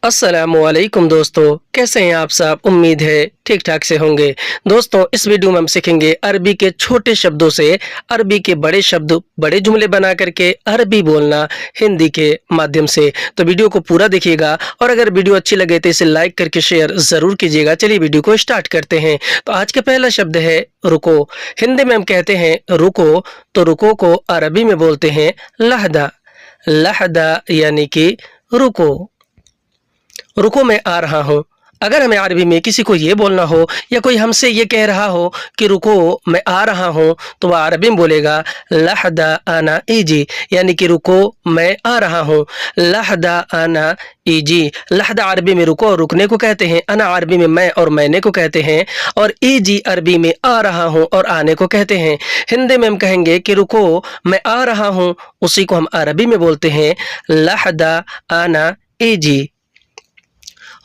अस्सलामुअलैकुम दोस्तों, कैसे हैं आप सब। उम्मीद है ठीक ठाक से होंगे। दोस्तों, इस वीडियो में हम सीखेंगे अरबी के छोटे शब्दों से अरबी के बड़े शब्द, बड़े जुमले बना करके अरबी बोलना हिंदी के माध्यम से। तो वीडियो को पूरा देखिएगा और अगर वीडियो अच्छी लगे तो इसे लाइक करके शेयर ज़रूर कीजिएगा। चलिए वीडियो को स्टार्ट करते हैं। तो आज का पहला शब्द है रुको। हिंदी में हम कहते हैं रुको, तो रुको को अरबी में बोलते हैं लहदा। लहदा यानी कि रुको। रुको मैं आ रहा हूँ। अगर हमें अरबी में किसी को ये बोलना हो या कोई हमसे ये कह रहा हो कि रुको मैं आ रहा हूँ, तो वह अरबी में बोलेगा लहदा आना इजी, यानी कि रुको मैं आ रहा हूँ। लहदा आना इजी। लहदा अरबी में रुको और रुकने को कहते हैं। अना अरबी में मैं और मैंने को कहते हैं। और इजी अरबी में आ रहा हूँ और आने को कहते हैं। हिंदी में हम कहेंगे कि रुको मैं आ रहा हूँ, उसी को हम अरबी में बोलते हैं लहदा आना इजी।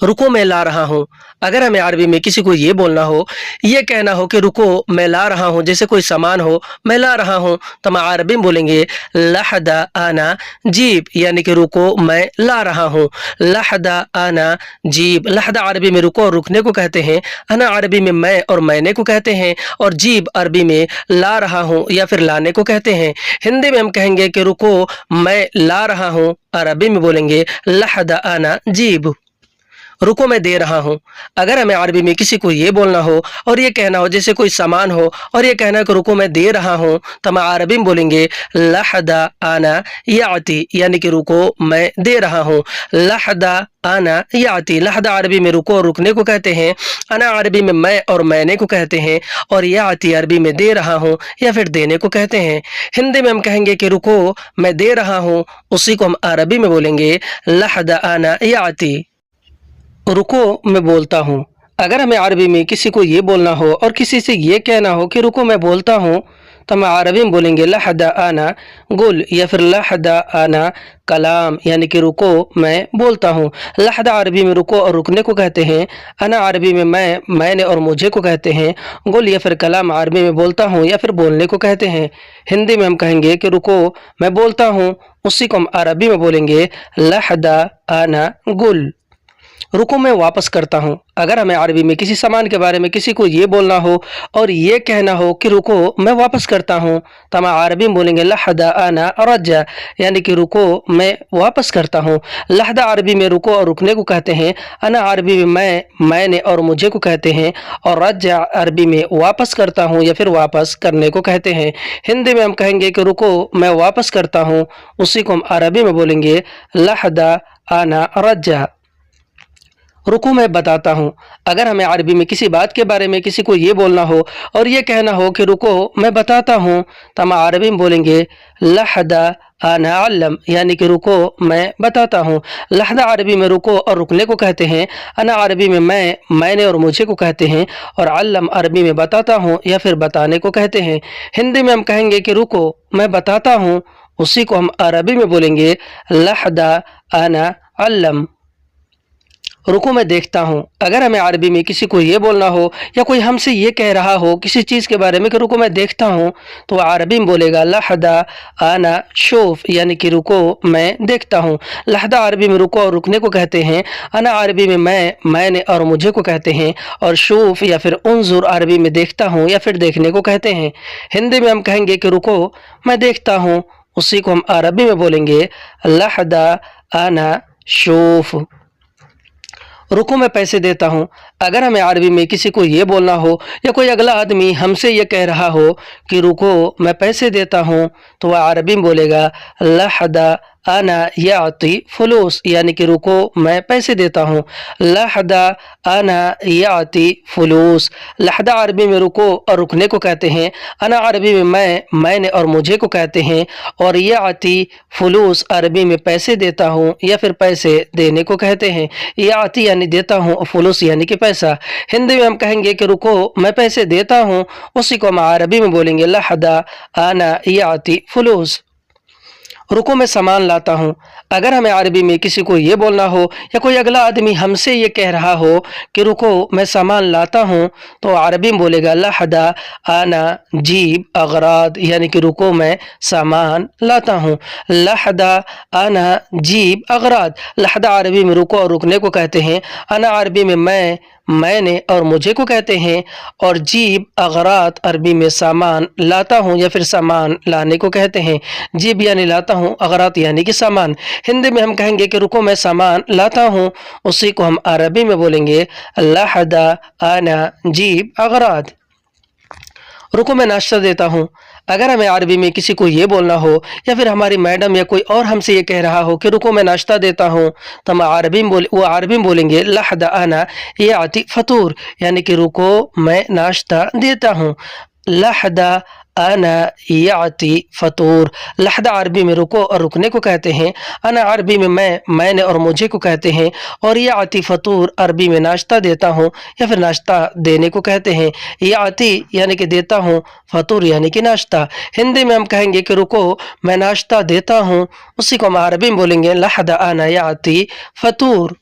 रुको मैं ला रहा हूँ। अगर हमें अरबी में किसी को ये बोलना हो, ये कहना हो कि रुको मैं ला रहा हूँ, जैसे कोई सामान हो मैं ला रहा हूँ, तो हम अरबी में बोलेंगे लहदा आना जीब, यानी कि रुको मैं ला रहा हूँ। लहदा आना जीब। लहदा अरबी में रुको और रुकने को कहते हैं। अना अरबी में मैं और मैंने को कहते हैं। और जीब अरबी में ला रहा हूँ या फिर लाने को कहते हैं। हिंदी में हम कहेंगे कि रुको मैं ला रहा हूँ, अरबी में बोलेंगे लहदा आना जीब। रुको मैं दे रहा हूँ। अगर हमें अरबी में किसी को ये बोलना हो और ये कहना हो, जैसे कोई सामान हो और ये कहना है कि रुको मैं दे रहा हूँ, तो हम अरबी में बोलेंगे लहदा आना याती, यानी कि रुको मैं दे रहा हूँ। लहदा आना याती। लहदा अरबी में रुको और रुकने को कहते हैं। अना अरबी में मैं और मैंने को कहते हैं। और याती अरबी में दे रहा हूँ या फिर देने को कहते हैं। हिंदी में हम कहेंगे कि रुको मैं दे रहा हूँ, उसी को हम अरबी में बोलेंगे लहदा आना याती। रुको मैं बोलता हूँ। अगर हमें अरबी में किसी को ये बोलना हो और किसी से ये कहना हो कि रुको मैं बोलता हूँ, तो हम अरबी में बोलेंगे लहदा आना गुल या फिर लहदा आना कलाम, यानी कि रुको मैं बोलता हूँ। लहदा अरबी में रुको और रुकने को कहते हैं। अना अरबी में मैं, मैंने और मुझे को कहते हैं। गुल या फिर कलाम अरबी में बोलता हूँ या फिर बोलने को कहते हैं। हिंदी में हम कहेंगे कि रुको मैं बोलता हूँ, उसी को हम अरबी में बोलेंगे लहदा आना गुल। रुको मैं वापस करता हूँ। अगर हमें अरबी में किसी सामान के बारे में किसी को ये बोलना हो और ये कहना हो कि रुको मैं वापस करता हूँ, तो हम अरबी में बोलेंगे लहदा आना रज्जा, यानी कि रुको मैं वापस करता हूँ। लहदा अरबी में रुको और रुकने को कहते हैं। अना अरबी में मैं, मैंने और मुझे को कहते हैं। और रज्जा अरबी में वापस करता हूँ या फिर वापस करने को कहते हैं। हिंदी में हम कहेंगे कि रुको मैं वापस करता हूँ, उसी को हम अरबी में बोलेंगे लहदा आना रज्जा। रुको मैं बताता हूँ। अगर हमें अरबी में किसी बात के बारे में किसी को ये बोलना हो और ये कहना हो कि रुको मैं बताता हूँ, तो हम अरबी में बोलेंगे लहदा आना अल्लम, यानी कि रुको मैं बताता हूँ। लहदा अरबी में रुको और रुकने को कहते हैं। अना अरबी में मैं, मैंने और मुझे को कहते हैं। और अल्लम अरबी में बताता हूँ या फिर बताने को कहते हैं। हिंदी में हम कहेंगे कि रुको मैं बताता हूँ, उसी को हम अरबी में बोलेंगे लहदा आना अल्लम। रुको मैं देखता हूँ। अगर हमें अरबी में किसी को ये बोलना हो या कोई हमसे ये कह रहा हो किसी चीज़ के बारे में कि रुको मैं देखता हूँ, तो वह अरबी में बोलेगा लहदा आना शूफ, यानी कि रुको मैं देखता हूँ। लहदा अरबी में रुको और रुकने को कहते हैं। अना अरबी में मैं, मैंने और मुझे को कहते हैं। और शूफ या फिर उन्जुर अरबी में देखता हूँ या फिर देखने को कहते हैं। हिंदी में हम कहेंगे कि रुको मैं देखता हूँ, उसी को हम अरबी में बोलेंगे लहदा आना शूफ। रुको मैं पैसे देता हूँ। अगर हमें अरबी में किसी को ये बोलना हो या कोई अगला आदमी हमसे ये कह रहा हो कि रुको मैं पैसे देता हूँ, तो वह अरबी में बोलेगा लहदा आना याती फलूस, यानी कि रुको मैं पैसे देता हूँ। लहदा आना याती फलूस। लहदा अरबी में रुको और रुकने को कहते हैं। अना अरबी में मैं, मैंने और मुझे को कहते हैं। और याती फलूस अरबी में पैसे देता हूँ या फिर पैसे देने को कहते हैं। याती यानी देता हूँ, फलूस यानी कि पैसा। हिंदी में हम कहेंगे कि रुको मैं पैसे देता हूँ, उसी को हम अरबी में बोलेंगे लहदा आना याती फलूस। रुको मैं सामान लाता हूँ। अगर हमें अरबी में किसी को ये बोलना हो या कोई अगला आदमी हमसे ये कह रहा हो कि रुको मैं सामान लाता हूँ, तो अरबी में बोलेगा लहदा आना जीब अगराद, यानी कि रुको मैं सामान लाता हूँ। लहदा आना जीब अगराद। लहदा अरबी में रुको और रुकने को कहते हैं, आना अरबी में मैंने और मुझे को कहते हैं, और जीब अगरात अरबी में सामान लाता हूँ या फिर सामान लाने को कहते हैं। जीब यानी लाता हूँ, अगरात यानी कि सामान। हिंदी में हम कहेंगे कि रुको मैं सामान लाता हूँ, उसी को हम अरबी में बोलेंगे लहदा आना जीब अगरात। रुको मैं नाश्ता देता हूँ। अगर हमें अरबी में किसी को ये बोलना हो या फिर हमारी मैडम या कोई और हमसे ये कह रहा हो कि रुको मैं नाश्ता देता हूँ, तो हम अरबी में बोलेंगे लहदा आना ये आती फतूर, यानी कि रुको मैं नाश्ता देता हूँ। लहदा आना याती फतूर। लहदा अरबी में रुको और रुकने को कहते हैं, अना अरबी में मैंने और मुझे को कहते हैं, और याती फतूर अरबी में नाश्ता देता हूँ या फिर नाश्ता देने को कहते हैं। याती यानी कि देता हूँ, फतूर यानी कि नाश्ता। हिंदी में हम कहेंगे कि रुको मैं नाश्ता देता हूँ, उसी को हम अरबी में बोलेंगे लहदा आना याती फतूर।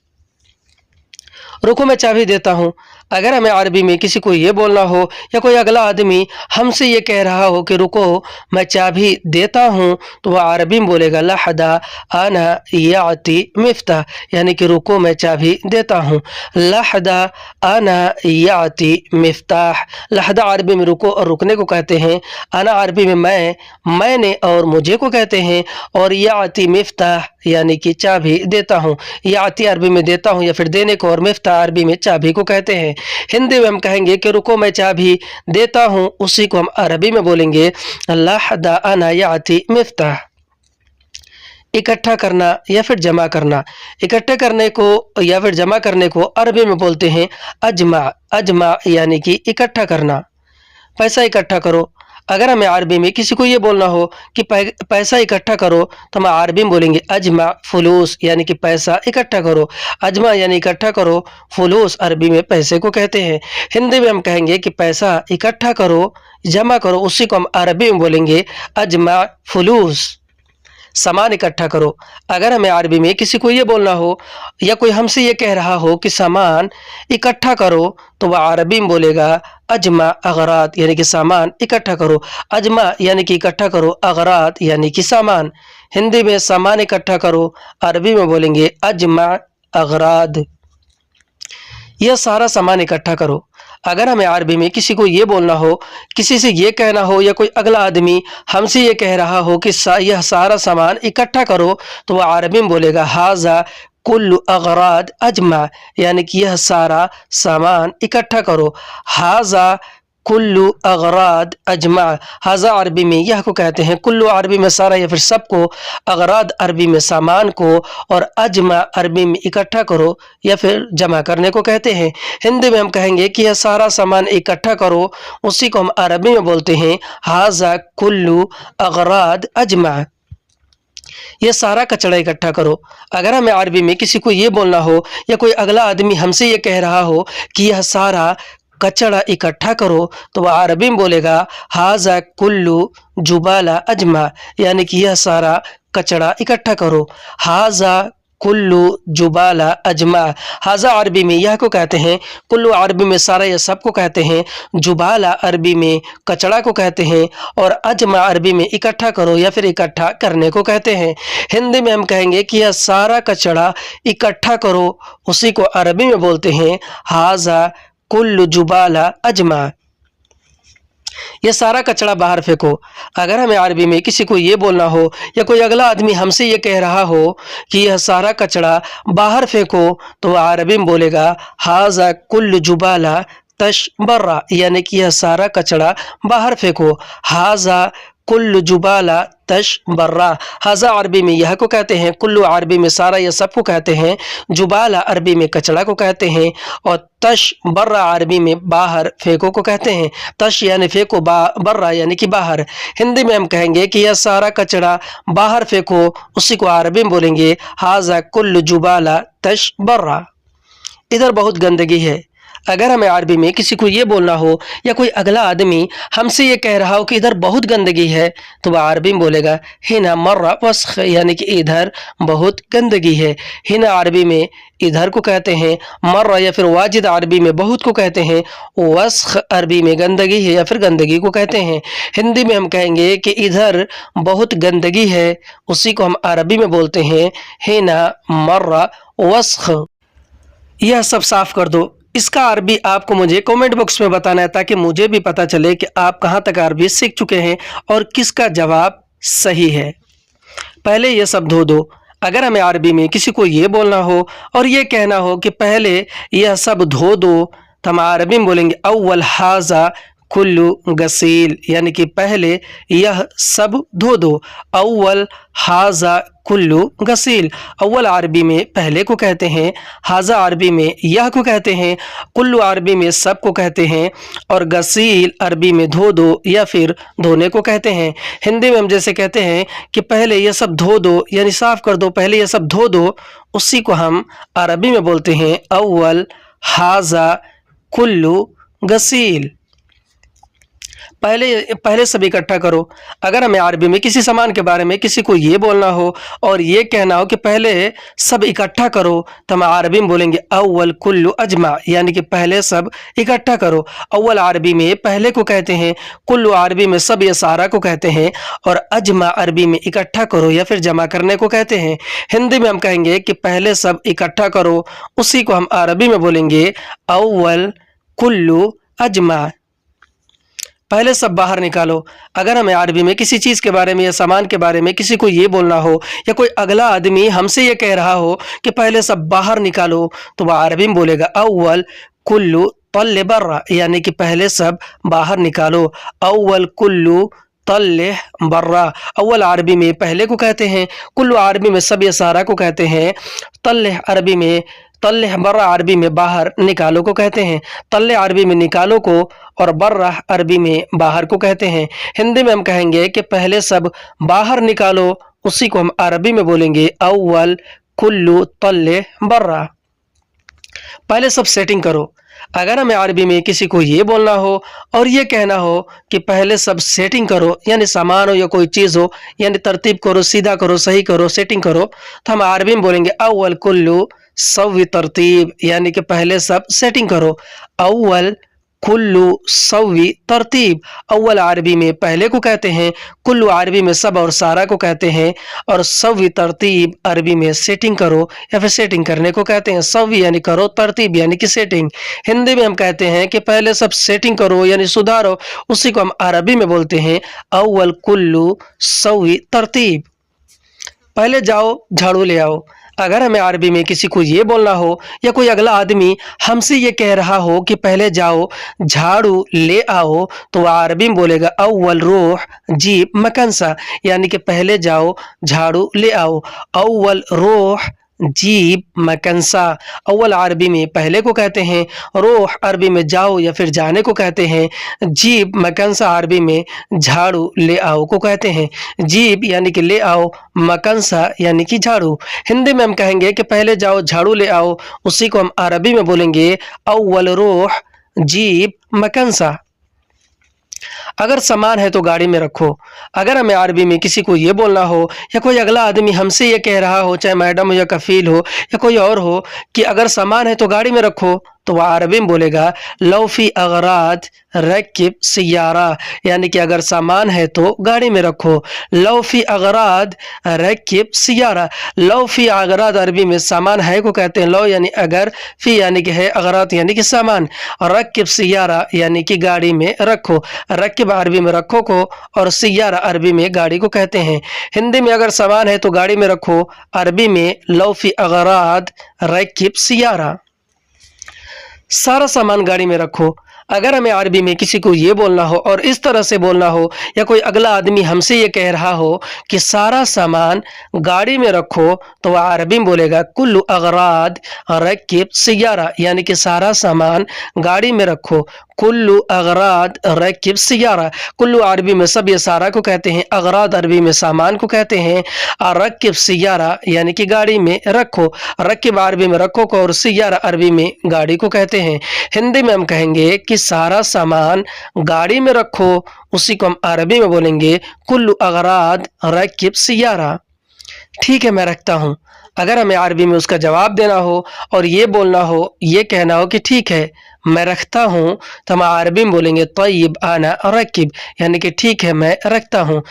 रुको मैं चाबी देता हूँ। अगर हमें अरबी में किसी को ये बोलना हो या कोई अगला आदमी हमसे ये कह रहा हो कि रुको मैं चाबी देता हूँ, तो वह अरबी में बोलेगा लहदा आना याती मिफ्ताह, यानी कि रुको मैं चाबी देता हूँ। लहदा आना याती मिफ्ताह। लहदा अरबी में रुको और रुकने को कहते हैं, आना अरबी में मैंने और मुझे को कहते हैं, और याती मिफ्ताह यानी कि चाबी देता हूँ। याती अरबी में देता हूँ या फिर देने को, और मिफ्ताह अरबी में चाबी को कहते हैं। हिंदी में हम कहेंगे कि रुको मैं चाबी देता हूँ, उसी को हम अरबी में बोलेंगे लहदा आना याती मिफ्ताह। इकट्ठा करना या फिर जमा करना। इकट्ठे करने को या फिर जमा करने को अरबी में बोलते हैं अजमा। अजमा यानी कि इकट्ठा करना। पैसा इकट्ठा करो। अगर हमें अरबी में किसी को ये बोलना हो कि पैसा इकट्ठा करो, तो हम अरबी में बोलेंगे अजमा फुलूस, यानी कि पैसा इकट्ठा करो। अजमा यानी इकट्ठा करो, फुलूस अरबी में पैसे को कहते हैं। हिंदी में हम कहेंगे कि पैसा इकट्ठा करो, जमा करो, उसी को हम अरबी में बोलेंगे अजमा फुलूस। सामान इकट्ठा करो। अगर हमें अरबी में किसी को ये बोलना हो या कोई हमसे ये कह रहा हो कि सामान इकट्ठा करो, तो वह अरबी में बोलेगा अजमा अगरात, यानी कि सामान इकट्ठा करो। अजमा यानी कि इकट्ठा करो, अगरात यानी कि सामान। हिंदी में सामान इकट्ठा करो, अरबी में बोलेंगे अजमा अगराद। यह सारा सामान इकट्ठा करो। अगर हमें अरबी में किसी को ये बोलना हो, किसी से ये कहना हो या कोई अगला आदमी हमसे ये कह रहा हो कि यह सारा सामान इकट्ठा करो, तो वह अरबी में बोलेगा हाजा कुल्लु अगराद अजमा, यानी कि यह सारा सामान इकट्ठा करो। हाजा कुल्लु अगराद अजमा। हाजा अरबी में यह को कहते हैं, कुल्लु अरबी में सारा या फिर सबको, अगराद अरबी में सामान को, और अजमा अरबी में इकट्ठा करो या फिर जमा करने को कहते हैं। हिंदी में हम कहेंगे कि यह सारा सामान इकट्ठा करो, उसी को हम अरबी में बोलते हैं हाजा कुल्लु अगराद अजमा। ये सारा कचरा इकट्ठा करो। अगर हमें अरबी में किसी को ये बोलना हो या कोई अगला आदमी हमसे ये कह रहा हो कि यह सारा कचरा इकट्ठा करो, तो वह अरबी में बोलेगा हाजा कुल्लु जुबाला अजमा, यानी कि यह सारा कचरा इकट्ठा करो। हाजा कुल्लु जुबाला अजमा। हाजा अरबी में यह को कहते हैं, कुल्लु अरबी में सारा या सब को कहते हैं, जुबाला अरबी में कचड़ा को कहते हैं, और अजमा अरबी में इकट्ठा करो या फिर इकट्ठा करने को कहते हैं। हिंदी में हम कहेंगे कि यह सारा कचड़ा इकट्ठा करो, उसी को अरबी में बोलते हैं हाजा कुल्लु जुबाला अजमा। यह सारा कचरा बाहर फेंको। अगर हमें अरबी में किसी को ये बोलना हो या कोई अगला आदमी हमसे ये कह रहा हो कि यह सारा कचरा बाहर फेंको, तो वह अरबी में बोलेगा हाजा कुल्लु जुबाला तश बर्रा, यानी कि यह सारा कचरा बाहर फेंको। हाजा कुल्लु जुबाला तश बर्रा। हाजा अरबी में यह को कहते हैं, कुल्लु अरबी में सारा या सब को कहते हैं, जुबाला अरबी में कचड़ा को कहते हैं, और तश बर्रा अरबी में बाहर फेंको को कहते हैं। तश यानी फेंको, बर्रा यानी कि बाहर। हिंदी में हम कहेंगे कि यह सारा कचड़ा बाहर फेंको, उसी को अरबी में बोलेंगे हाजा कुल्लु जुबाला तश बर्रा। इधर बहुत गंदगी है। अगर हमें अरबी में किसी को ये बोलना हो या कोई अगला आदमी हमसे ये कह रहा हो कि इधर बहुत गंदगी है, तो वह अरबी में बोलेगा हिना मर्रा वस्ख, यानी कि इधर बहुत गंदगी है। हिना अरबी में इधर को कहते हैं, मर्रा या फिर वाजिद अरबी में बहुत को कहते हैं, वस्ख अरबी में गंदगी है या फिर गंदगी को कहते हैं। हिंदी में हम कहेंगे कि इधर बहुत गंदगी है, उसी को हम अरबी में बोलते हैं हिना मर्रा वस्ख। यह सब साफ कर दो। इसका अरबी आपको मुझे कमेंट बॉक्स में बताना है ताकि मुझे भी पता चले कि आप कहाँ तक अरबी सीख चुके हैं और किसका जवाब सही है। पहले ये सब धो दो। अगर हमें अरबी में किसी को ये बोलना हो और ये कहना हो कि पहले यह सब धो दो, तो हम अरबी में बोलेंगे अव्वल हाजा कुल्लु गसील, यानी कि पहले यह सब धो दो। अव्वल हाजा कुल्लु गसील। अव्वल अरबी में पहले को कहते हैं, हाजा अरबी में यह को कहते हैं, कुल्लु अरबी में सब को कहते हैं और गसील अरबी में धो दो या फिर धोने को कहते हैं। हिंदी में हम जैसे कहते हैं कि पहले यह सब धो दो, यानी साफ कर दो, पहले यह सब धो दो, उसी को हम अरबी में बोलते हैं अव्वल हाजा कुल्लु गसील। पहले सब इकट्ठा करो। अगर हमें अरबी में किसी सामान के बारे में किसी को ये बोलना हो और ये कहना हो कि पहले सब इकट्ठा करो, तो हम अरबी में बोलेंगे अव्वल कुल्लु अजमा, यानी कि पहले सब इकट्ठा करो। अव्वल अरबी में पहले को कहते हैं, कुल्लु अरबी में सब या सारा को कहते हैं और अजमा अरबी में इकट्ठा करो या फिर जमा करने को कहते हैं। हिंदी में हम कहेंगे कि पहले सब इकट्ठा करो, उसी को हम अरबी में बोलेंगे अव्वल कुल्लु अजमा। पहले सब बाहर निकालो। अगर हमें अरबी में किसी चीज़ के बारे में या सामान के बारे में किसी को ये बोलना हो या कोई अगला आदमी हमसे ये कह रहा हो कि पहले सब बाहर निकालो, तो वह अरबी में बोलेगा अव्वल कुल्लु तल्ले बर्रा, यानी कि पहले सब बाहर निकालो। अव्वल कुल्लु तल्ले बर्रा। अव्वल अरबी में पहले को कहते हैं, कुल्लु अरबी में सब या सारा को कहते हैं, तल्ले अरबी में तल्ले बर्रा अरबी में बाहर निकालो को कहते हैं। तल्ले अरबी में निकालो को और बर्रा अरबी में बाहर को कहते हैं। हिंदी में हम कहेंगे कि पहले सब बाहर निकालो, उसी को हम अरबी में बोलेंगे अव्वल कुल्लु तल्ले बर्रा। पहले सब सेटिंग करो। अगर हमें अरबी में किसी को ये बोलना हो और ये कहना हो कि पहले सब सेटिंग करो, यानी सामान हो या कोई चीज़ हो, यानी तरतीब करो, सीधा करो, सही करो, सेटिंग करो, तो हम अरबी में बोलेंगे अव्वल कुल्लु सव्वी तरतीब, यानी कि पहले सब सेटिंग करो। अव्वल कुल्लु सव्वी तरतीब। अव्वल अरबी में पहले को कहते हैं, कुल्लु अरबी में सब और सारा को कहते हैं और सव्वी तरतीब अरबी में सेटिंग करो या फिर सेटिंग करने को कहते हैं। सव्वी यानी करो, तरतीब यानी कि सेटिंग। हिंदी में हम कहते हैं कि पहले सब सेटिंग करो यानी सुधारो, उसी को हम अरबी में बोलते हैं अव्वल कुल्लु सव्वी तरतीब। पहले जाओ झाड़ू ले आओ। अगर हमें अरबी में किसी को ये बोलना हो या कोई अगला आदमी हमसे ये कह रहा हो कि पहले जाओ झाड़ू ले आओ, तो वह अरबी में बोलेगा अव्वल रोह जीब मकनसा, यानी कि पहले जाओ झाड़ू ले आओ। अव्वल रोह जीब मकनसा। अव्वल अरबी में पहले को कहते हैं, रोह अरबी में जाओ या फिर जाने को कहते हैं, जीब मकनसा अरबी में झाड़ू ले आओ को कहते हैं। जीब यानी कि ले आओ, मकनसा यानी कि झाड़ू। हिंदी में हम कहेंगे कि पहले जाओ झाड़ू ले आओ, उसी को हम अरबी में बोलेंगे अव्वल रोह जीब मकनसा। अगर सामान है तो गाड़ी में रखो। अगर हमें अरबी में किसी को ये बोलना हो या कोई अगला आदमी हमसे ये कह रहा हो, चाहे मैडम हो या कफील हो या कोई और हो, कि अगर सामान है तो गाड़ी में रखो, तो वह अरबी में बोलेगा लौफी अगराद रकिब सियारा, यानी कि अगर सामान है तो गाड़ी में रखो। लौफी अगराद रकिब सियारा। लौफी अगराद अरबी में सामान है को कहते हैं, लौ यानी अगर, फी यानी कि है, अगरात यानी कि सामान, और रकिब सियारा यानी कि गाड़ी में रखो। रकिब अरबी में रखो को और सियारा अरबी में गाड़ी को कहते हैं। हिंदी में अगर सामान है तो गाड़ी में रखो, अरबी में लौफी अगराद रकिब सियारा। सारा सामान गाड़ी में रखो। अगर हमें अरबी में किसी को ये बोलना हो और इस तरह से बोलना हो या कोई अगला आदमी हमसे ये कह रहा हो कि सारा सामान गाड़ी में रखो, तो वह अरबी में बोलेगा कुल्लु अगराद रकिब सियारा, यानी कि सारा सामान गाड़ी में रखो। कुल्लू अगराद रकिब सियारा। कुल्लू अरबी में सब, ये सारा को कहते हैं। अगराद अरबी में सामान को कहते हैं। और रकिब सियारा यानी कि गाड़ी में रखो। रकिब अरबी में रखो को, और सियारा अरबी में गाड़ी को कहते हैं। हिंदी में हम कहेंगे कि सारा सामान गाड़ी में रखो, उसी को हम अरबी में बोलेंगे कुल्लू अगराद रकिब सियारा। ठीक है, मैं रखता हूँ। अगर हमें अरबी में उसका जवाब देना हो और ये बोलना हो, ये कहना हो कि ठीक है मैं रखता हूँ, तो हम अरबी में बोलेंगे तय्यब आना रकिब, यानी कि ठीक है मैं रखता हूँ।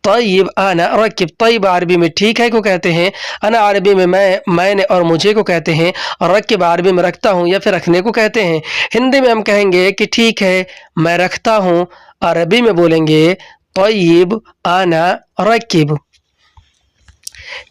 तय्यब आना रकिब, तय्यब अरबी में ठीक है को कहते हैं। अना अरबी में मैं, मैंने और मुझे को कहते हैं। और रकिब अरबी में रखता हूँ या फिर रखने को कहते हैं। हिंदी में हम कहेंगे कि ठीक है मैं रखता हूँ, अरबी में बोलेंगे तय्यब आना रकिब।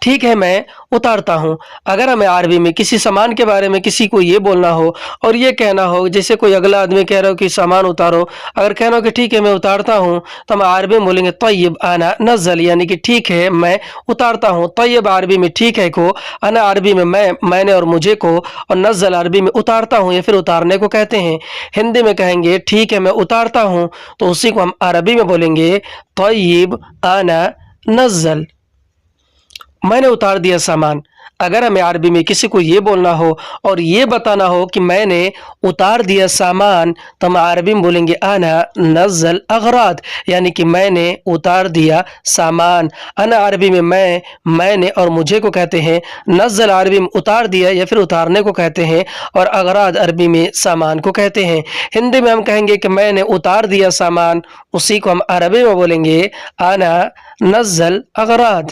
ठीक है मैं उतारता हूँ। अगर हमें अरबी में किसी सामान के बारे में किसी को ये बोलना हो और ये कहना हो, जैसे कोई अगला आदमी कह रहा हो कि सामान उतारो, अगर कहना हो कि ठीक है मैं उतारता हूँ, तो हम अरबी में बोलेंगे तय्यब आना नज़ल, यानी कि ठीक है मैं उतारता हूँ। तय्यब अरबी में ठीक है को, अना अरबी में मैं, मैंने और मुझे को, और नज़ल अरबी में उतारता हूँ या फिर उतारने को कहते हैं। हिंदी में कहेंगे ठीक है मैं उतारता हूँ, तो उसी को हम अरबी में बोलेंगे तय्यब आना नज़ल। मैंने उतार दिया सामान। अगर हमें अरबी में किसी को ये बोलना हो और ये बताना हो कि मैंने उतार दिया सामान, तो हम अरबी में बोलेंगे आना नज़ल अगराद, यानी कि मैंने उतार दिया सामान। अना अरबी में मैं, मैंने और मुझे को कहते हैं। नज़ल अरबी में उतार दिया या फिर उतारने को कहते हैं। और अगराद अरबी में सामान को कहते हैं। हिंदी में हम कहेंगे कि मैंने उतार दिया सामान, उसी को हम अरबी में बोलेंगे आना नज़ल अगराद।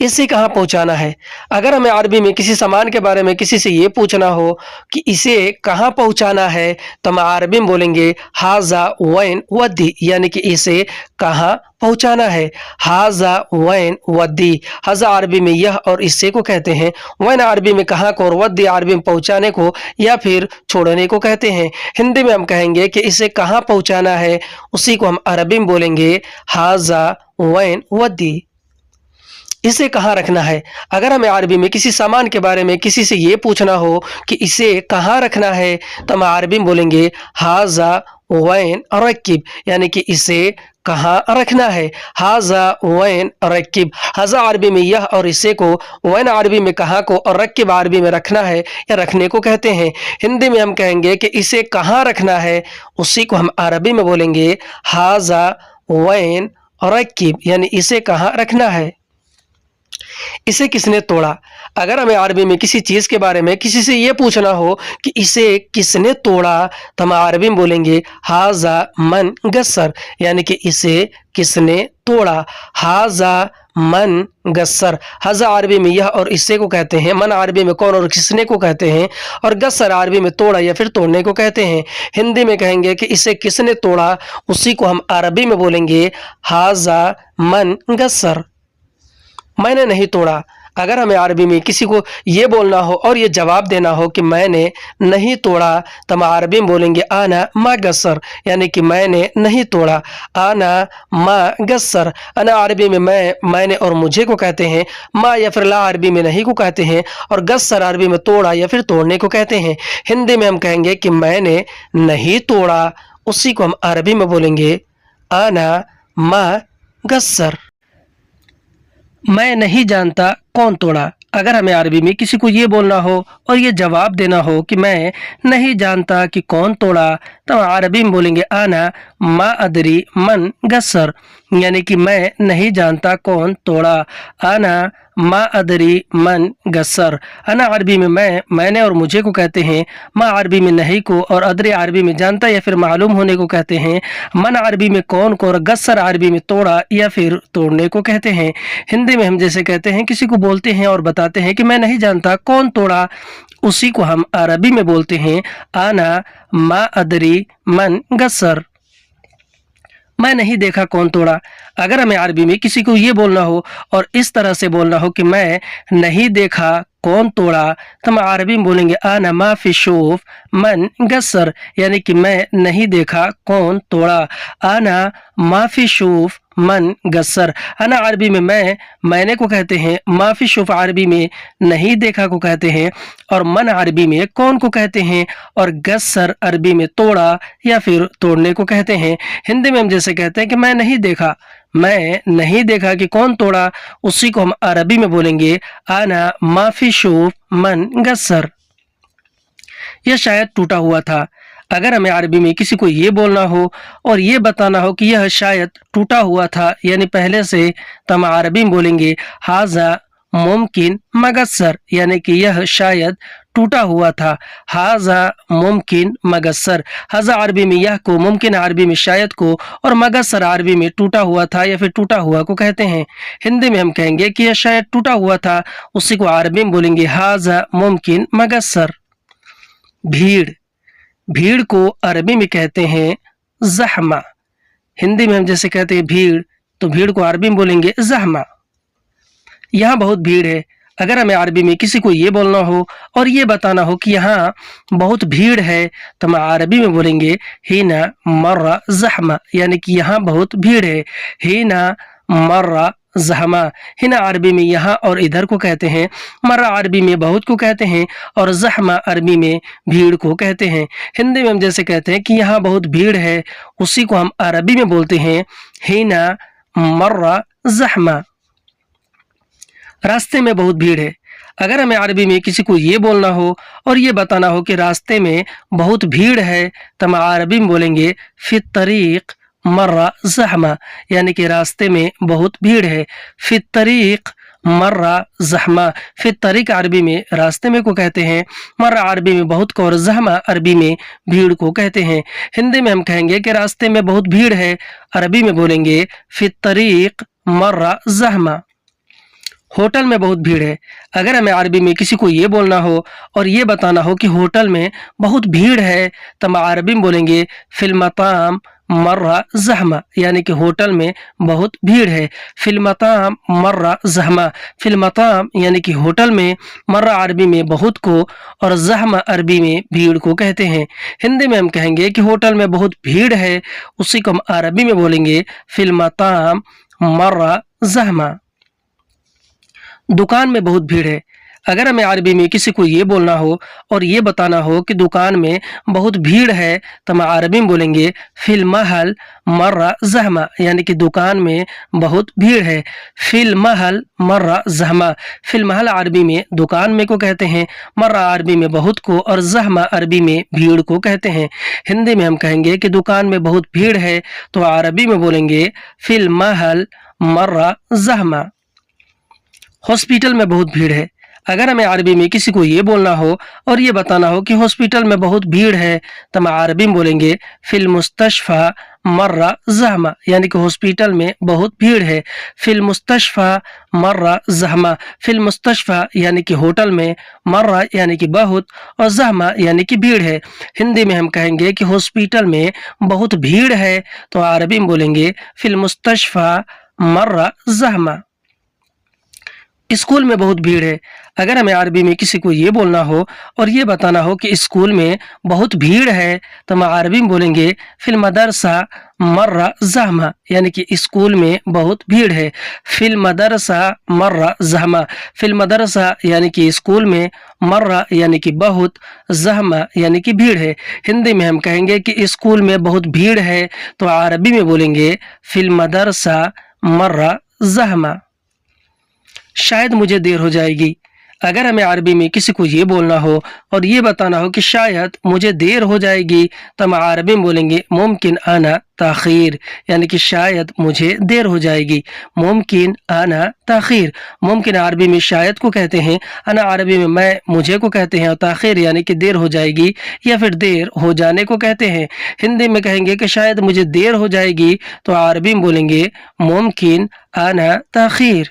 इसे कहाँ पहुँचाना है? अगर हमें अरबी में किसी सामान के बारे में किसी से ये पूछना हो कि इसे कहाँ पहुँचाना है, तो हम अरबी में बोलेंगे हाजा वैन वद्दी, यानी कि इसे कहाँ पहुँचाना है। हाजा वैन वद्दी, हाजा अरबी में यह और इससे को कहते हैं। वैन अरबी में कहाँ को, और वद्दी अरबी में पहुँचाने को या फिर छोड़ने को कहते हैं। हिंदी में हम कहेंगे कि इसे कहाँ पहुँचाना है, उसी को हम अरबी में बोलेंगे हाजा वैन वद्दी। इसे कहाँ रखना है? अगर हमें अरबी में किसी सामान के बारे में किसी से ये पूछना हो कि इसे कहाँ रखना है, तो हम अरबी में बोलेंगे हाजा वैन रकिब, यानी कि इसे कहाँ रखना है। हाजा वैन रकिब, हाजा अरबी में यह और इसे को, वैन अरबी में कहाँ को, और रकिब अरबी में रखना है या रखने को कहते हैं। हिंदी में हम कहेंगे कि इसे कहाँ रखना है, उसी को हम अरबी में बोलेंगे हाजा वैन रकिब, यानी इसे कहाँ रखना है। इसे किसने तोड़ा? अगर हमें अरबी में किसी चीज के बारे में किसी से ये पूछना हो कि इसे किसने तोड़ा, तो हम अरबी में बोलेंगे हाजा मन गस्सर, यानी कि इसे किसने तोड़ा। हाजा मन गस्सर, हाजा अरबी में यह और इससे को कहते हैं। मन अरबी में कौन और किसने को कहते हैं। और गस्सर अरबी में तोड़ा या फिर तोड़ने को कहते हैं। हिंदी में कहेंगे कि इसे किसने तोड़ा, उसी को हम अरबी में बोलेंगे हाजा मन गस्सर। मैंने नहीं तोड़ा। अगर हमें अरबी में किसी को ये बोलना हो और ये जवाब देना हो कि मैंने नहीं तोड़ा, तो हम अरबी में बोलेंगे आना मा गस्सर, यानी कि मैंने नहीं तोड़ा। आना मा गस्सर, अना अरबी में मैं, मैंने और मुझे को कहते हैं। मा या फिर ला अरबी में नहीं को कहते हैं। और गस्सर अरबी में तोड़ा या फिर तोड़ने को कहते हैं। हिंदी में हम कहेंगे कि मैंने नहीं तोड़ा, उसी को हम अरबी में बोलेंगे आना मा गस्सर। मैं नहीं जानता कौन तोड़ा। अगर हमें अरबी में किसी को ये बोलना हो और ये जवाब देना हो कि मैं नहीं जानता कि कौन तोड़ा, तो हम अरबी में बोलेंगे आना मा अदरी मन गस्सर, यानी कि मैं नहीं जानता कौन तोड़ा। आना मा अदरी मन गस्सर। अना अरबी में मैं, मैंने और मुझे को कहते हैं। मा अरबी में नहीं को, और अदरी अरबी में जानता या फिर मालूम होने को कहते हैं। मन अरबी में कौन को, और गस्सर अरबी में तोड़ा या फिर तोड़ने को कहते हैं। हिंदी में हम जैसे कहते हैं, किसी को बोलते हैं और बताते हैं कि मैं नहीं जानता कौन तोड़ा, उसी को हम अरबी में बोलते हैं आना मा अदरी मन गस्सर। मैं नहीं देखा कौन तोड़ा। अगर हमें अरबी में किसी को ये बोलना हो और इस तरह से बोलना हो कि मैं नहीं देखा कौन तोड़ा, तो हम अरबी में बोलेंगे आना मा फी शूफ मन गस्सर, यानी कि मैं नहीं देखा कौन तोड़ा। आना मा फी शूफ من गस्सर। अना अरबी में मैंने को कहते हैं, माफी शुफ अरबी में नहीं देखा को कहते हैं, और मन अरबी में कौन को कहते हैं, और गस्सर अरबी में तोड़ा या फिर तोड़ने को कहते हैं। हिंदी में हम जैसे कहते हैं कि मैं नहीं देखा कि कौन तोड़ा, उसी को हम अरबी में बोलेंगे आना माफी शुफ मन गस्सर। यह शायद टूटा हुआ था। अगर हमें अरबी में किसी को ये बोलना हो और ये बताना हो कि यह शायद टूटा हुआ था यानी पहले से, तो हम अरबी में बोलेंगे हाजा मुमकिन मगस्सर, यानी कि यह शायद टूटा हुआ था। हाजा मुमकिन मगस्सर। हाजा अरबी में यह को, मुमकिन अरबी में शायद को, और मगस्सर अरबी में टूटा हुआ था या फिर टूटा हुआ को कहते हैं। हिंदी में हम कहेंगे कि यह शायद टूटा हुआ था, उसी को अरबी में बोलेंगे हाजा मुमकिन मगस्सर। भीड़ को अरबी में कहते हैं ज़हमा। हिंदी में हम जैसे कहते हैं भीड़, तो भीड़ को अरबी में बोलेंगे ज़हमा। यहाँ बहुत भीड़ है। अगर हमें अरबी में किसी को ये बोलना हो और ये बताना हो कि यहाँ बहुत भीड़ है, तो हम अरबी में बोलेंगे हीना मर्रा ज़हमा, यानी कि यहाँ बहुत भीड़ है। हीना मर्रा ज़हमा। हिना अरबी में यहाँ और इधर को कहते हैं, मर्रा अरबी में बहुत को कहते हैं, और ज़हमा अरबी में भीड़ को कहते हैं। हिंदी में हम जैसे कहते हैं कि यहाँ बहुत भीड़ है, उसी को हम अरबी में बोलते हैं हिना मर्रा ज़हमा। रास्ते में बहुत भीड़ है। अगर हमें अरबी में किसी को ये बोलना हो और ये बताना हो कि रास्ते में बहुत भीड़ है, तो हम अरबी में बोलेंगे फी तरीक़ मर्रा ज़हमा, यानी कि रास्ते में बहुत भीड़ है। फी तरीक़ मर्रा ज़हमा। फी तरीक़ अरबी में रास्ते में को कहते हैं, मर्रा अरबी में बहुत को, और ज़हमा अरबी में भीड़ को कहते हैं। हिंदी में हम कहेंगे कि रास्ते में बहुत भीड़ है, अरबी में बोलेंगे फी तरीक़ मर्रा ज़हमा। होटल में बहुत भीड़ है। अगर हमें अरबी में किसी को ये बोलना हो और ये बताना हो कि होटल में बहुत भीड़ है, तो हम अरबी में बोलेंगे फिल मताम मर्रा ज़हमा, यानी कि होटल में बहुत भीड़ है। फिल मताम मर्रा ज़हमा। फिल मताम यानी कि होटल में, मर्रा अरबी में बहुत को, और ज़हमा अरबी में भीड़ को कहते हैं। हिंदी में हम कहेंगे कि होटल में बहुत भीड़ है, उसी को हम अरबी में बोलेंगे फिल मताम मर्रा ज़हमा। दुकान में बहुत भीड़ है। अगर हमें अरबी में किसी को ये बोलना हो और ये बताना हो कि दुकान में बहुत भीड़ है, तो हम अरबी में बोलेंगे फिल महल मर्रा ज़हमा, यानी कि दुकान में बहुत भीड़ है। फिल महल मर्रा ज़हमा। फिल महल अरबी में दुकान में को कहते हैं, मर्रा अरबी में बहुत को, और ज़हमा अरबी में भीड़ को कहते हैं। हिंदी में हम कहेंगे कि दुकान में बहुत भीड़ है, तो अरबी में बोलेंगे फिल महल मर्रा ज़हमा। हॉस्पिटल में बहुत भीड़ है। अगर हमें अरबी में किसी को ये बोलना हो और ये बताना हो कि हॉस्पिटल में बहुत भीड़ है, तो हम अरबी में बोलेंगे फिल मुस्तशफ़ा मर्रा ज़हमा, यानी कि हॉस्पिटल में बहुत भीड़ है। फिल मुस्तशफ़ा मर्रा ज़हमा। फिल मुस्तशफ़ा यानी कि होटल में, मर्रा यानी कि बहुत, और ज़हमा यानी कि भीड़ है। हिंदी में हम कहेंगे कि हॉस्पिटल में बहुत भीड़ है, तो अरबी में बोलेंगे फिल मुस्तशफ़ा मर्रा ज़हमा। स्कूल में बहुत भीड़ है। अगर हमें अरबी में किसी को ये बोलना हो और ये बताना हो कि स्कूल में बहुत भीड़ है, तो हम अरबी में बोलेंगे फिल मदरसा मर्रा ज़हमा, यानी कि स्कूल में बहुत भीड़ है। फिल मदरसा मर्रा ज़हमा। फिल मदरसा यानी कि स्कूल में, मर्रा यानी कि बहुत, ज़हमा यानी कि भीड़ है। हिंदी में हम कहेंगे कि स्कूल में बहुत भीड़ है, तो अरबी में बोलेंगे फिल मदरसा मर्रा ज़हमा। शायद मुझे देर हो जाएगी। अगर हमें अरबी में किसी को ये बोलना हो और ये बताना हो कि शायद मुझे देर हो जाएगी, तो हम अरबी में बोलेंगे मुमकिन आना ताख़ीर, यानी कि शायद मुझे देर हो जाएगी। मुमकिन आना ताख़ीर। मुमकिन अरबी में शायद को कहते हैं, आना अरबी में मैं, मुझे को कहते हैं, और ताख़ीर यानी कि देर हो जाएगी या फिर देर हो जाने को कहते हैं। हिंदी में कहेंगे कि शायद मुझे देर हो जाएगी, तो अरबी में बोलेंगे मुमकिन आना ताख़ीर।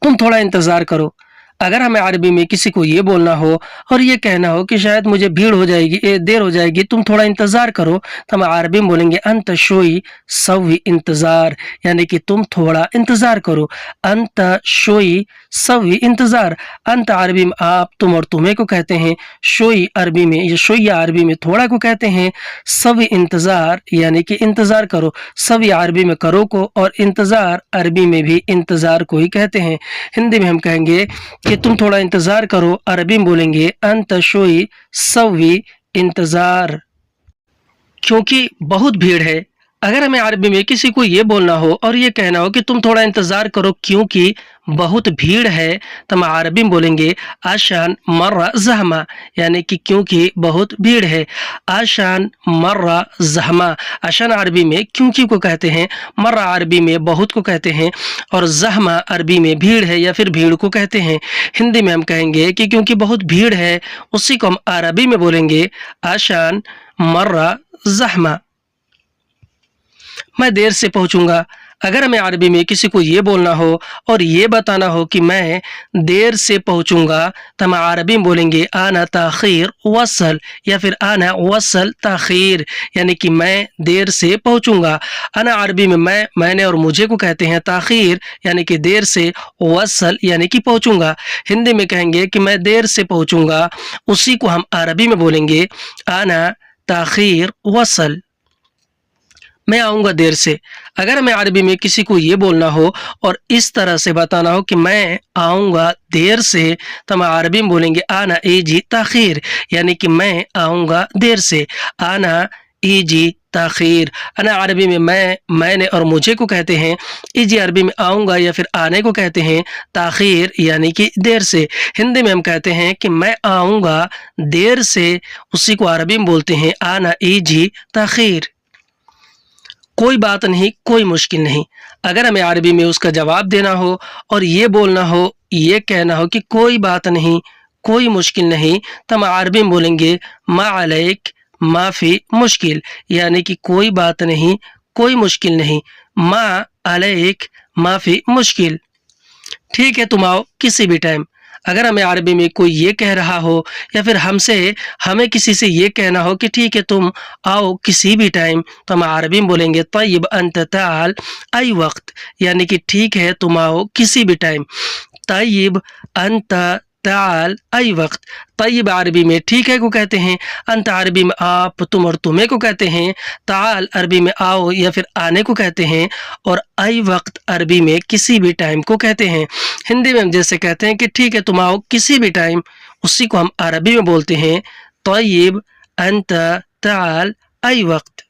तुम थोड़ा इंतज़ार करो। अगर हमें अरबी में किसी को ये बोलना हो और ये कहना हो कि शायद मुझे भीड़ हो जाएगी, देर हो जाएगी, तुम थोड़ा इंतज़ार करो, तो हम अरबी में बोलेंगे अंत शोई सवी इंतज़ार, यानी कि तुम थोड़ा इंतज़ार करो। अंत शोई सवी इंतज़ार। अंत अरबी में आप, तुम और तुम्हें को कहते हैं। शोई अरबी में, या शोया अरबी में थोड़ा को कहते हैं। सवी इंतज़ार यानी कि इंतज़ार करो। सवी अरबी में करो को, और इंतज़ार अरबी में भी इंतज़ार को ही कहते हैं। हिंदी में हम कहेंगे कि तुम थोड़ा इंतज़ार करो, अरबी में बोलेंगे अंत शोई सवी इंतज़ार। क्योंकि बहुत भीड़ है। अगर हमें अरबी में किसी को ये बोलना हो और ये कहना हो कि तुम थोड़ा इंतज़ार करो क्योंकि बहुत भीड़ है, तो हम अरबी में बोलेंगे आशान मर्रा ज़हमा, यानी कि क्योंकि बहुत भीड़ है। आशान मर्रा ज़हमा। आशान अरबी में क्योंकि को कहते हैं, मर्रा अरबी में बहुत को कहते हैं, और ज़हमा अरबी में भीड़ है या फिर भीड़ को कहते हैं। हिंदी में हम कहेंगे कि क्योंकि बहुत भीड़ है, उसी को हम अरबी में बोलेंगे आशान मर्रा ज़हमा। मैं देर से पहुंचूंगा। अगर हमें अरबी में किसी को ये बोलना हो और ये बताना हो कि मैं देर से पहुंचूंगा, तो हम अरबी में बोलेंगे आना ताखीर वसल, या फिर आना वसल ताखीर, यानी कि मैं देर से पहुंचूंगा। आना अरबी में मैं, मैंने और मुझे को कहते हैं। ताखीर यानी कि देर से, वसल यानी कि पहुंचूंगा। हिंदी में कहेंगे कि मैं देर से पहुंचूंगा, उसी को हम अरबी में बोलेंगे आना ताखीर वसल। मैं आऊँगा देर से। अगर हमें अरबी में किसी को ये बोलना हो और इस तरह से बताना हो कि मैं आऊँगा देर से, तो हम अरबी में बोलेंगे आना एजी ताखीर, यानी कि मैं आऊँगा देर से। आना एजी ताखीर। आना अरबी में मैं, मैंने और मुझे को कहते हैं। एजी अरबी में आऊँगा या फिर आने को कहते हैं। ताखीर यानी कि देर से। हिंदी में हम कहते हैं कि मैं आऊँगा देर से, उसी को अरबी में बोलते हैं आना एजी ताखीर। कोई बात नहीं, कोई मुश्किल नहीं। अगर हमें अरबी में उसका जवाब देना हो और ये बोलना हो, ये कहना हो कि कोई बात नहीं, कोई मुश्किल नहीं, तो हम अरबी में बोलेंगे मा अलैक माफ़ी मुश्किल, यानी कि कोई बात नहीं, कोई मुश्किल नहीं। मा अलैक माफ़ी मुश्किल। ठीक है, तुम आओ किसी भी टाइम। अगर हमें अरबी में कोई ये कह रहा हो या फिर हमें किसी से ये कहना हो कि ठीक है तुम आओ किसी भी टाइम, तो हम अरबी में बोलेंगे तय्यब अंत ताल आई वक्त, यानी कि ठीक है तुम आओ किसी भी टाइम। तय्यब अंत ताल आई वक्त। तय्यब अरबी में ठीक है को कहते हैं। अंत अरबी में आप, तुम और तुम्हें को कहते हैं। ताल अरबी में आओ या फिर आने को कहते हैं। और आई वक्त अरबी में किसी भी टाइम को कहते हैं। हिंदी में हम जैसे कहते हैं कि ठीक है तुम आओ किसी भी टाइम, उसी को हम अरबी में बोलते हैं तय्यब अंत ताल आई वक्त।